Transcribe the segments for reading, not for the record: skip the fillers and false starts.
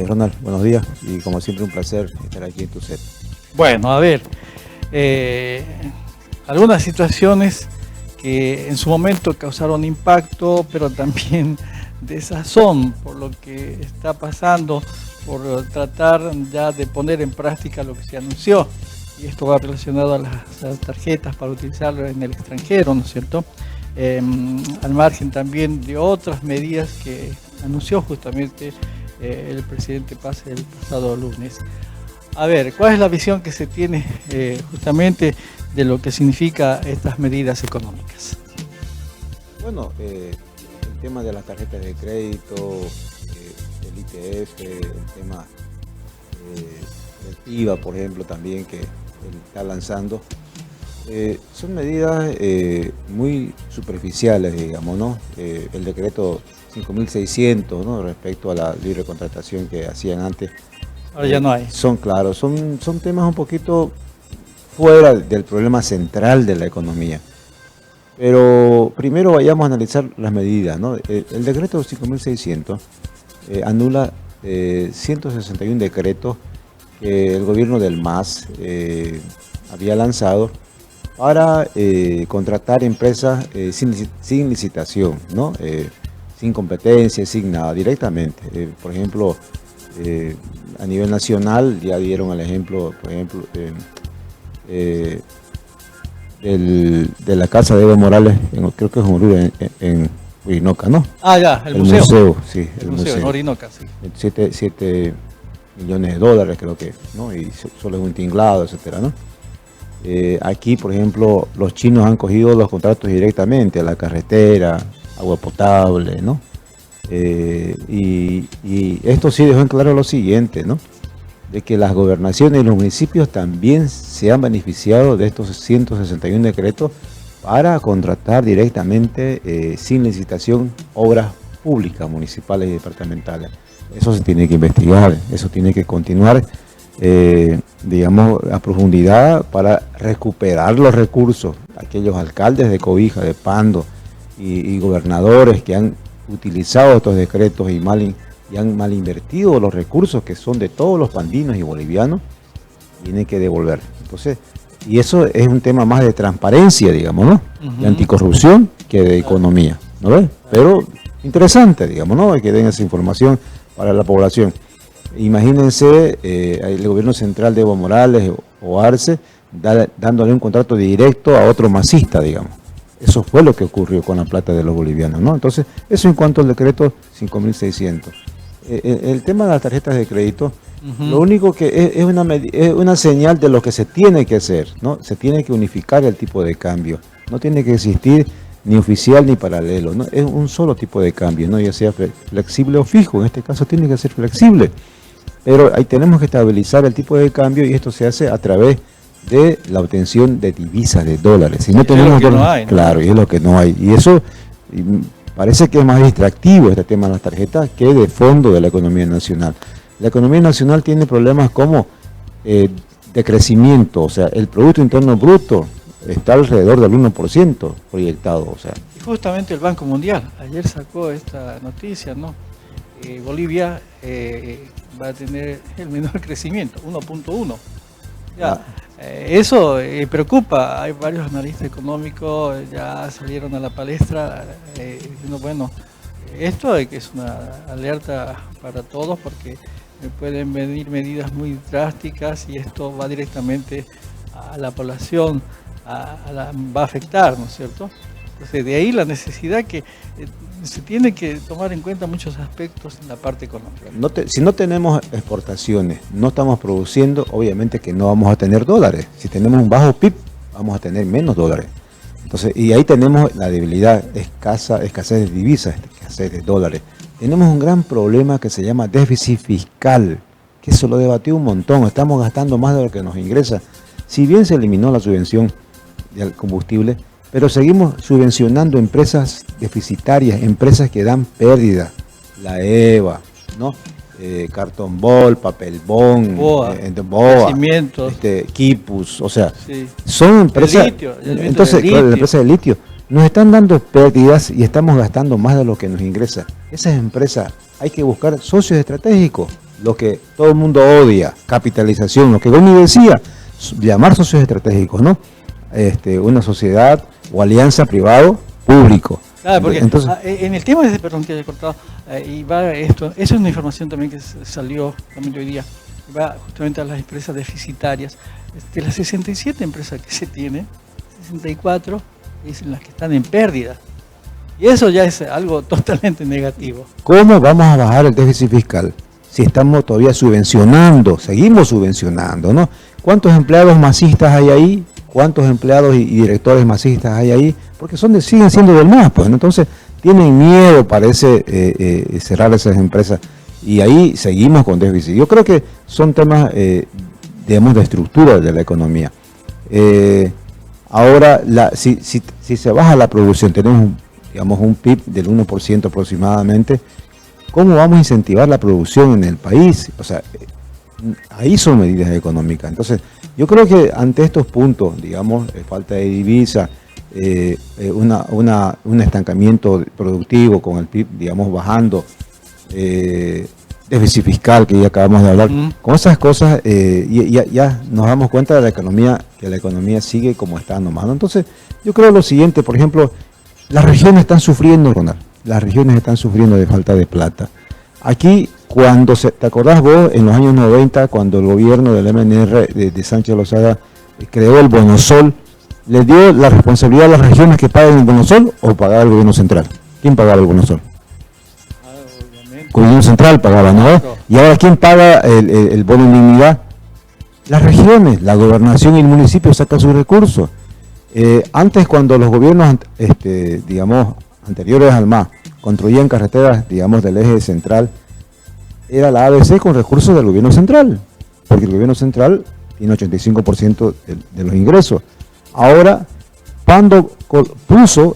Ronald, buenos días y como siempre un placer estar aquí en tu set. Bueno, a ver, eh, algunas situaciones que en su momento causaron impacto, pero también desazón por lo que está pasando, por tratar ya de poner en práctica lo que se anunció. Y esto va relacionado a las tarjetas para utilizarlo en el extranjero, ¿no es cierto? Al margen también de otras medidas que anunció justamente el presidente Paz el pasado lunes. A ver, ¿cuál es la visión que se tiene justamente de lo que significa estas medidas económicas? Bueno, el tema de las tarjetas de crédito, el ITF, el tema del IVA, por ejemplo, también que él está lanzando, son medidas muy superficiales, digamos, ¿no? El decreto 5.600, ¿no? Respecto a la libre contratación que hacían antes. Ahora ya no hay. Son claros, son temas un poquito fuera del problema central de la economía. Pero primero vayamos a analizar las medidas, ¿no? El decreto 5.600 anula 161 decretos que el gobierno del MAS había lanzado para contratar empresas sin licitación, ¿no? Sin competencia, sin nada, directamente. Por ejemplo, a nivel nacional ya dieron el ejemplo, por ejemplo, de la casa de Evo Morales, creo que es en Oruro, en Orinoca, ¿no? Ah, ya, el museo. Sí, el museo en Orinoca, sí. 7 millones de dólares creo que, ¿no? Y solo es un tinglado, etcétera, ¿no? Aquí, por ejemplo, los chinos han cogido los contratos directamente, la carretera, agua potable, ¿no? Y esto sí dejó en claro lo siguiente, ¿no? De que las gobernaciones y los municipios también se han beneficiado de estos 161 decretos para contratar directamente, sin licitación, obras públicas, municipales y departamentales. Eso se tiene que investigar, eso tiene que continuar, digamos, a profundidad para recuperar los recursos. Aquellos alcaldes de Cobija, de Pando y gobernadores que han utilizado estos decretos y han mal invertido los recursos que son de todos los pandinos y bolivianos, tienen que devolver. Entonces, y eso es un tema más de transparencia, digamos, ¿no? De anticorrupción que de economía, ¿no ves? Pero interesante, digamos, ¿no? Que den esa información para la población. Imagínense el gobierno central de Evo Morales o Arce dándole un contrato directo a otro masista, digamos. Eso fue lo que ocurrió con la plata de los bolivianos, ¿no? Entonces, eso en cuanto al decreto 5.600. El tema de las tarjetas de crédito, lo único que es una señal de lo que se tiene que hacer, ¿no? Se tiene que unificar el tipo de cambio. No tiene que existir ni oficial ni paralelo, ¿no? Es un solo tipo de cambio, ¿no? Ya sea flexible o fijo. En este caso tiene que ser flexible. Pero ahí tenemos que estabilizar el tipo de cambio y esto se hace a través de la obtención de divisas, de dólares. Si no tenemos dólares, no hay, ¿no? Claro, y es lo que no hay. Y eso parece que es más distractivo este tema de las tarjetas que de fondo de la economía nacional. La economía nacional tiene problemas como de crecimiento, o sea, el Producto Interno Bruto está alrededor del 1% proyectado. O sea. Y justamente el Banco Mundial ayer sacó esta noticia, ¿no? Bolivia va a tener el menor crecimiento, 1.1. Ya. Eso preocupa. Hay varios analistas económicos ya salieron a la palestra diciendo, bueno, esto es una alerta para todos porque pueden venir medidas muy drásticas y esto va directamente a la población, va a afectar, ¿no es cierto? Entonces de ahí la necesidad que se tiene que tomar en cuenta muchos aspectos en la parte económica. Si no tenemos exportaciones, no estamos produciendo, obviamente que no vamos a tener dólares. Si tenemos un bajo PIB, vamos a tener menos dólares. Entonces, y ahí tenemos la debilidad, escasez de divisas, escasez de dólares. Tenemos un gran problema que se llama déficit fiscal, que eso lo debatió un montón. Estamos gastando más de lo que nos ingresa. Si bien se eliminó la subvención del combustible, pero seguimos subvencionando empresas deficitarias, empresas que dan pérdida, la EVA, ¿no? Cartón Bol, Papel Bon, Boa, Quipus, o sea, sí. Son empresas, entonces claro, la empresa de litio, nos están dando pérdidas y estamos gastando más de lo que nos ingresa. Esas empresas hay que buscar socios estratégicos lo que todo el mundo odia, capitalización, lo que Goni decía, llamar socios estratégicos, ¿no? Una sociedad o alianza privado-público. Claro, porque entonces, en el tema de, perdón que haya cortado, y va esto, esa es una información también que salió también hoy día, y va justamente a las empresas deficitarias. De las 67 empresas que se tienen, 64 es las que están en pérdida. Y eso ya es algo totalmente negativo. ¿Cómo vamos a bajar el déficit fiscal si estamos todavía subvencionando, seguimos subvencionando, ¿no? ¿Cuántos empleados masistas hay ahí? ¿Cuántos empleados y directores masistas hay ahí? Porque siguen siendo del MAS, pues, ¿no? Entonces tienen miedo, parece, cerrar esas empresas y ahí seguimos con déficit. Yo creo que son temas, digamos, de estructura de la economía. Ahora, si se baja la producción, tenemos digamos un PIB del 1% aproximadamente, ¿cómo vamos a incentivar la producción en el país? O sea, ahí son medidas económicas. Entonces, yo creo que ante estos puntos, digamos, falta de divisa, un estancamiento productivo con el PIB, digamos, bajando, déficit fiscal que ya acabamos de hablar, con esas cosas ya nos damos cuenta de que la economía sigue como está nomás, ¿no? Entonces, yo creo lo siguiente, por ejemplo, las regiones están sufriendo, Ronald, las regiones están sufriendo de falta de plata. Aquí, ¿te acordás vos en los años 90, cuando el gobierno del MNR de Sánchez Lozada creó el Bonosol, le dio la responsabilidad a las regiones que paguen el Bonosol o pagaba el gobierno central? ¿Quién pagaba el Bonosol? El gobierno central pagaba, ¿no? Y ahora, ¿quién paga el bono de dignidad? Las regiones, la gobernación y el municipio sacan sus recursos. Antes, cuando los gobiernos, digamos, anteriores al MAS, construían carreteras, digamos, del eje central, era la ABC con recursos del gobierno central, porque el gobierno central tiene 85% de los ingresos. Ahora, Pando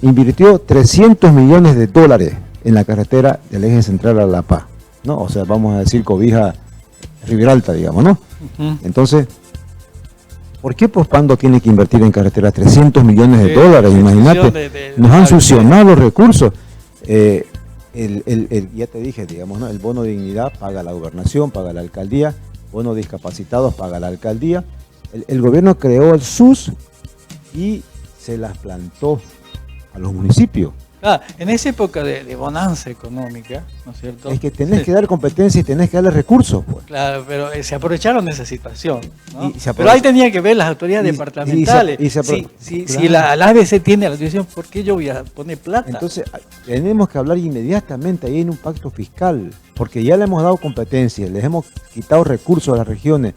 invirtió 300 millones de dólares en la carretera del eje central a La Paz, ¿no? O sea, vamos a decir Cobija, Riberalta, digamos, ¿no? Entonces, ¿por qué Pando tiene que invertir en carreteras 300 millones de dólares? Imagínate, nos han succionado los recursos. Ya te dije, digamos, ¿no? El bono de dignidad paga la gobernación, paga la alcaldía, bono de discapacitados paga la alcaldía. El gobierno creó el SUS y se las plantó a los municipios. En esa época de bonanza económica, ¿no es cierto? Es que tenés que dar competencia y tenés que darle recursos, pues. Claro, pero se aprovecharon de esa situación, ¿no? Pero ahí tenían que ver las autoridades departamentales. Si la ABC tiene la autorización, ¿por qué yo voy a poner plata? Entonces, tenemos que hablar inmediatamente ahí en un pacto fiscal, porque ya le hemos dado competencias, les hemos quitado recursos a las regiones,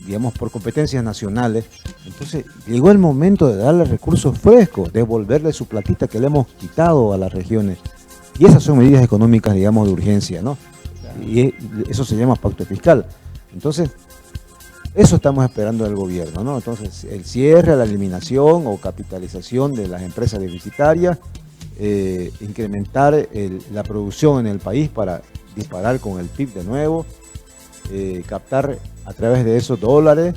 digamos, por competencias nacionales. Entonces, llegó el momento de darle recursos frescos, devolverle su platita que le hemos quitado a las regiones. Y esas son medidas económicas, digamos, de urgencia, ¿no? Y eso se llama pacto fiscal. Entonces, eso estamos esperando del gobierno, ¿no? Entonces, el cierre, la eliminación o capitalización de las empresas deficitarias, incrementar la producción en el país para disparar con el PIB de nuevo, captar a través de esos dólares,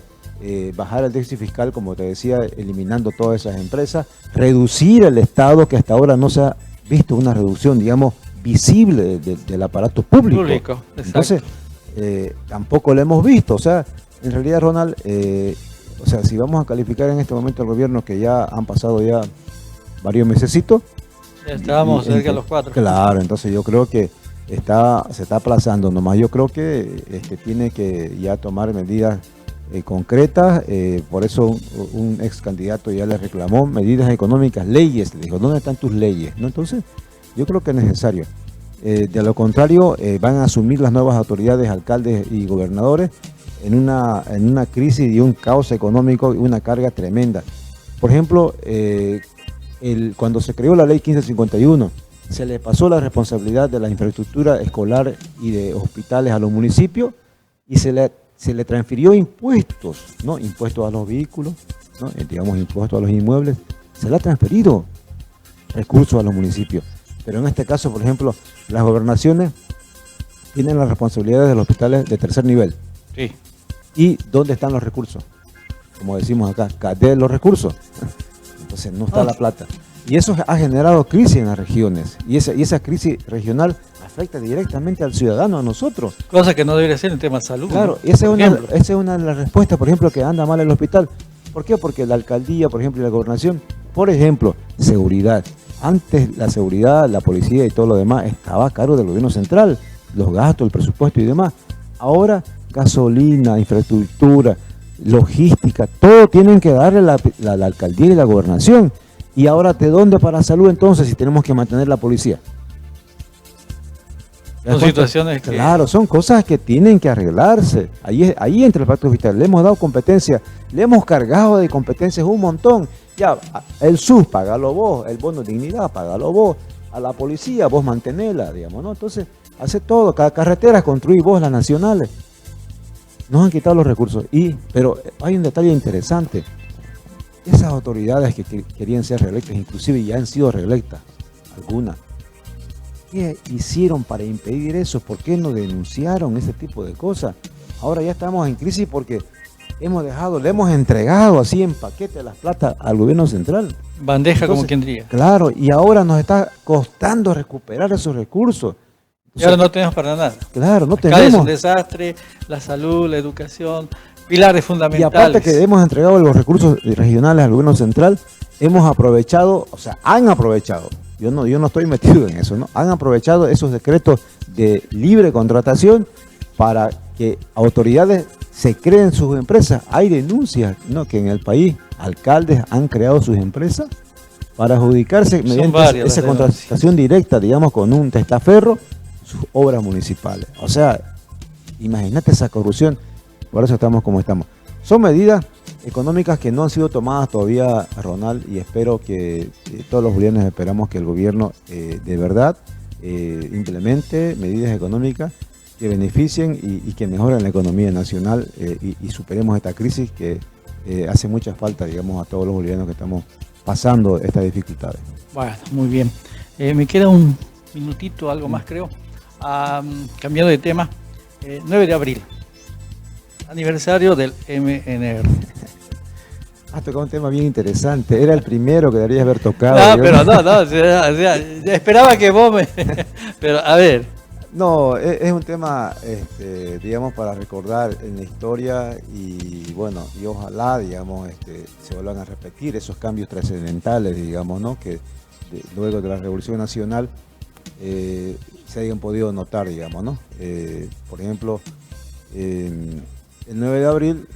bajar el déficit fiscal, como te decía, eliminando todas esas empresas, reducir el Estado, que hasta ahora no se ha visto una reducción, digamos, visible del aparato público. Entonces, tampoco lo hemos visto. O sea, en realidad, Ronald, o sea, si vamos a calificar en este momento al gobierno, que ya han pasado ya varios mesecitos. Ya estábamos cerca de los 4. Claro, entonces yo creo que se está aplazando nomás. Yo creo que tiene que ya tomar medidas concretas. Por eso un ex candidato ya le reclamó medidas económicas, leyes. Le dijo, ¿dónde están tus leyes? ¿No? Entonces, yo creo que es necesario. De lo contrario, van a asumir las nuevas autoridades, alcaldes y gobernadores en una crisis y un caos económico y una carga tremenda. Por ejemplo, cuando se creó la ley 1551, se le pasó la responsabilidad de la infraestructura escolar y de hospitales a los municipios y se le transfirió impuestos, ¿no? Impuestos a los vehículos, ¿no? Digamos, impuestos a los inmuebles. Se le ha transferido recursos a los municipios. Pero en este caso, por ejemplo, las gobernaciones tienen las responsabilidades de los hospitales de tercer nivel. Sí. ¿Y dónde están los recursos? Como decimos acá, ¿de los recursos? Entonces no está la plata. Y eso ha generado crisis en las regiones. Y esa crisis regional afecta directamente al ciudadano, a nosotros. Cosa que no debería ser en temas de salud. Claro, ¿no? esa es una de las respuestas, por ejemplo, que anda mal el hospital. ¿Por qué? Porque la alcaldía, por ejemplo, y la gobernación, por ejemplo, seguridad. Antes la seguridad, la policía y todo lo demás estaba a cargo del gobierno central, los gastos, el presupuesto y demás. Ahora, gasolina, infraestructura, logística, todo tienen que darle la alcaldía y la gobernación. Y ahora, ¿de dónde para salud entonces si tenemos que mantener la policía? Son situaciones que... Claro, son cosas que tienen que arreglarse. Ahí entra el pacto fiscal. Le hemos dado competencia, le hemos cargado de competencias un montón. Ya, el SUS, pagalo vos, el bono de dignidad, pagalo vos, a la policía, vos mantenela, digamos, ¿no? Entonces, hace todo, cada carretera construís vos las nacionales. Nos han quitado los recursos. Pero hay un detalle interesante. Esas autoridades que querían ser reelectas, inclusive ya han sido reelectas, algunas. ¿Qué hicieron para impedir eso? ¿Por qué no denunciaron ese tipo de cosas? Ahora ya estamos en crisis porque le hemos entregado así en paquete las plata al gobierno central. Bandeja. Entonces, como quien diría. Claro, y ahora nos está costando recuperar esos recursos. Y ahora no tenemos para nada. Claro, no Acá tenemos. Es un desastre, la salud, la educación, pilares fundamentales. Y aparte que hemos entregado los recursos regionales al gobierno central, hemos aprovechado, o sea, han aprovechado. Yo no estoy metido en eso, ¿no? Han aprovechado esos decretos de libre contratación para que autoridades se creen sus empresas. Hay denuncias, ¿no? Que en el país alcaldes han creado sus empresas para adjudicarse mediante esa contratación directa, digamos, con un testaferro, sus obras municipales. O sea, imagínate esa corrupción. Por eso estamos como estamos. Son medidas económicas que no han sido tomadas todavía, Ronald, y espero que todos los bolivianos esperamos que el gobierno de verdad implemente medidas económicas que beneficien y que mejoren la economía nacional y superemos esta crisis que hace mucha falta, digamos, a todos los bolivianos que estamos pasando estas dificultades. Bueno, muy bien. Me queda un minutito, algo más creo. Cambiando de tema, 9 de abril, aniversario del MNR. Has tocado un tema bien interesante. Era el primero que deberías haber tocado. No, pero no, esperaba que vos me... Pero, a ver. No, es un tema, digamos, para recordar en la historia y, bueno, y ojalá, digamos, se vuelvan a repetir esos cambios trascendentales, digamos, ¿no? Que luego de la Revolución Nacional se hayan podido notar, digamos, ¿no? Por ejemplo, el 9 de abril...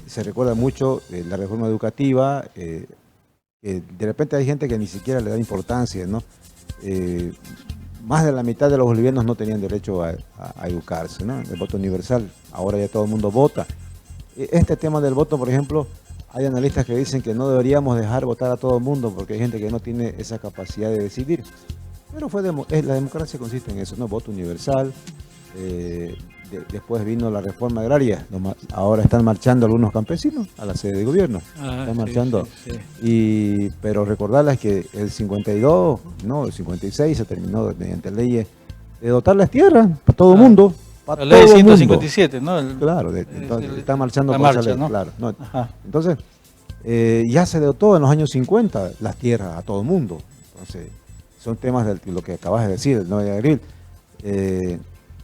se recuerda mucho la reforma educativa, de repente hay gente que ni siquiera le da importancia, ¿no? Más de la mitad de los bolivianos no tenían derecho a educarse, ¿no? El voto universal, ahora ya todo el mundo vota. Este tema del voto, por ejemplo, hay analistas que dicen que no deberíamos dejar votar a todo el mundo porque hay gente que no tiene esa capacidad de decidir. Pero la democracia consiste en eso, ¿no? Voto universal. Después vino la reforma agraria, ahora están marchando algunos campesinos a la sede de gobierno, están marchando, sí. Pero recordarles que el 52, no, el 56 se terminó mediante leyes de dotar las tierras para todo el mundo. La ley 157, ¿no? Claro, está marchando por esa ley, ¿no? Claro, ¿no? Entonces, ya se dotó en los años 50 las tierras a todo el mundo. Entonces, son temas de lo que acabas de decir, el 9 de abril.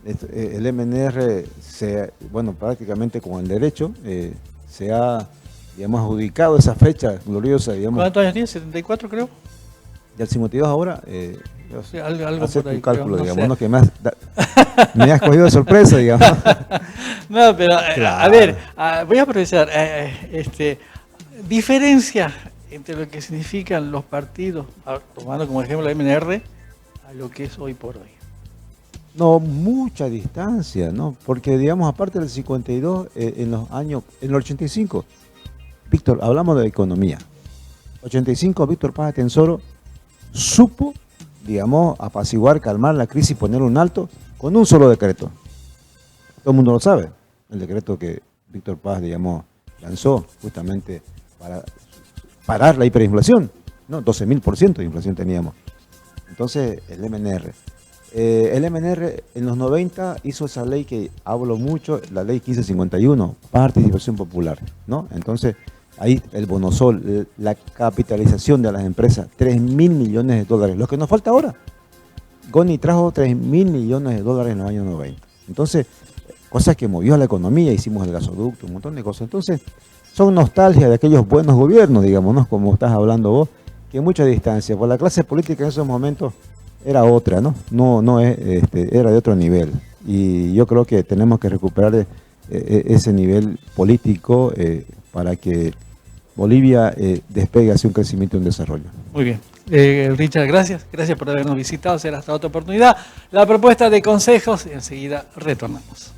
El MNR, bueno, prácticamente con el derecho, se ha, digamos, adjudicado esa fecha gloriosa, digamos. ¿Cuántos años tiene? 74 creo. Y al 52 ahora, sí, algo hacer por ahí, tu cálculo, creo, digamos, no sé. ¿No? Que me has cogido de sorpresa, digamos. No, pero claro. A ver, voy a aprovechar, diferencia entre lo que significan los partidos, tomando como ejemplo la MNR, a lo que es hoy por hoy. No, mucha distancia, ¿no? Porque, digamos, aparte del 52, en el 85, Víctor, hablamos de economía. 85, Víctor Paz Atenzoro supo, digamos, apaciguar, calmar la crisis, poner un alto con un solo decreto. Todo el mundo lo sabe, el decreto que Víctor Paz, digamos, lanzó justamente para parar la hiperinflación, ¿no? 12.000% de inflación teníamos. Entonces, el MNR. El MNR en los 90 hizo esa ley que hablo mucho, la ley 1551, participación popular, ¿no? Entonces, Ahí el Bonosol, la capitalización de las empresas, 3.000 millones de dólares. Lo que nos falta ahora. Goni trajo 3.000 millones de dólares en los años 90. Entonces, cosas que movió a la economía, hicimos el gasoducto, un montón de cosas. Entonces, son nostalgia de aquellos buenos gobiernos, digamos, ¿no? Como estás hablando vos, que en mucha distancia, pues la clase política en esos momentos era otra, ¿no? No es, era de otro nivel. Y yo creo que tenemos que recuperar ese nivel político para que Bolivia despegue hacia un crecimiento y un desarrollo. Muy bien. Richard, gracias. Gracias por habernos visitado. Será hasta otra oportunidad. La propuesta de consejos y enseguida retornamos.